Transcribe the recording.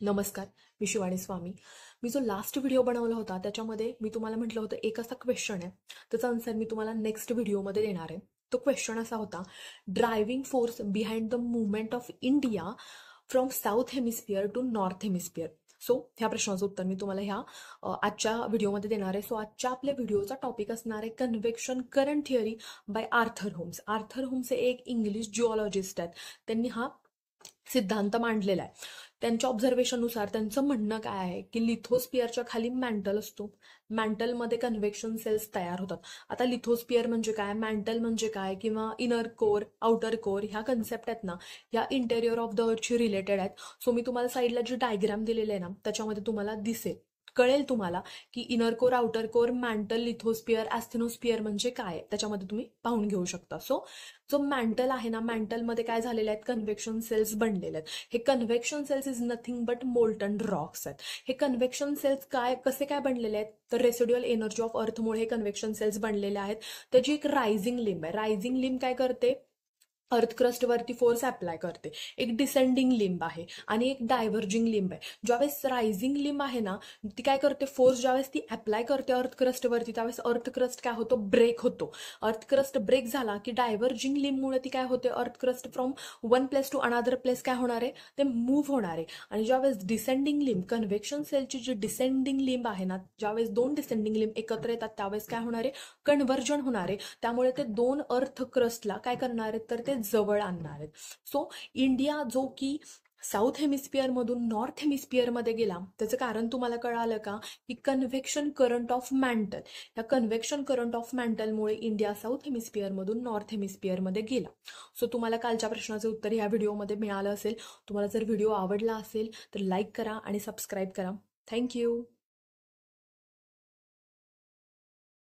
नमस्कार, मी शिवानी स्वामी. मी जो last video बनवला होता त्याच्यामध्ये मी तुम्हाला म्हटलं होतं एक असा क्वेश्चन आहे, त्याचा आन्सर मी तुम्हाला नेक्स्ट व्हिडिओमध्ये देणार आहे. तो क्वेश्चन असा होता, driving force behind the movement of India from south hemisphere to north hemisphere. So ह्या प्रश्नाचं उत्तर मी तुम्हाला आजच्या व्हिडिओमध्ये देणार आहे. सो आजच्या आपल्या व्हिडिओचा टॉपिक असणार आहे convection current theory by Arthur Holmes. Arthur Holmes हे एक इंग्लिश जिओलॉजिस्ट आहेत. त्यांनी हा सिद्धांत मांडलेला आहे. त्यांच्या ऑब्झर्वेशननुसार त्यांचं म्हणणं काय आहे की लिथोस्पिअरच्या खाली मॅन्टल असतो. मॅन्टलमध्ये कन्व्हेक्शन सेल्स तयार होतात. आता लिथोस्पिअर म्हणजे काय, मॅन्टल म्हणजे काय, किंवा इनर कोर, आउटर कोर, ह्या कन्सेप्ट आहेत ना, ह्या इंटेरियर ऑफ द अर्थशी रिलेटेड आहेत. सो मी तुम्हाला साईडला जी डायग्राम दिलेली आहे ना त्याच्यामध्ये तुम्हाला कळेल तुम्हाला की inner core, outer core, mantle, lithosphere, asthenosphere म्हणजे काय, त्याच्यामध्ये तुम्ही पाहून घेऊ शकता. सो जो मॅन्टल आहे ना, मॅन्टलमध्ये काय झालेले आहेत, कन्व्हेक्शन सेल्स बनलेले आहेत. हे convection cells is nothing but molten rocks आहेत. हे कन्व्हेक्शन सेल्स कसे काय बनलेले आहेत, तर रेसिड्युअल एनर्जी ऑफ अर्थमुळे हे कन्व्हेक्शन सेल्स बनलेले आहेत. त्याची एक रायझिंग लिंब आहे. रायझिंग लिंब काय करते, अर्थ क्रस्टवरती फोर्स अप्लाय करते. एक डिसेंडिंग लिंब आहे आणि एक डायव्हर्जिंग लिंब आहे. ज्यावेळेस रायझिंग लिंब आहे ना, ती काय करते, फोर्स ज्यावेळेस ती अप्लाय करते अर्थ क्रस्टवरती त्यावेळेस अर्थ क्रस्ट काय होतो, ब्रेक होतो. अर्थ क्रस्ट ब्रेक झाला की डायव्हर्जिंग लिंबमुळे ती काय होते, earth crust from one place to another place काय होणार आहे, ते मूव्ह होणार आहे. आणि ज्यावेळेस डिसेंडिंग लिंब, कन्व्हेक्शन सेलची जी डिसेंडिंग लिंब आहे ना, ज्यावेळेस दोन डिसेंडिंग लिंब एकत्र येतात त्यावेळेस काय होणार आहे, कन्व्हर्जन होणार आहे. त्यामुळे ते दोन अर्थ क्रस्टला काय करणार आहेत, तर ते जवळ आणणार आहेत. सो इंडिया जो की साऊथ हेमिस्फिअर मधून नॉर्थ हेमिस्फिअर मध्ये गेला, त्याचं कारण तुम्हाला कळालं का, की कन्व्हेक्शन करंट ऑफ मॅन्टल. या कन्व्हेक्शन करंट ऑफ मॅन्टलमुळे इंडिया साऊथ हेमिस्फिअर मधून नॉर्थ हेमिस्फिअर मध्ये गेला. सो तुम्हाला कालच्या प्रश्नाचं उत्तर ह्या व्हिडिओमध्ये मिळालं असेल. तुम्हाला जर व्हिडिओ आवडला असेल तर लाईक करा आणि सबस्क्राईब करा. थँक्यू.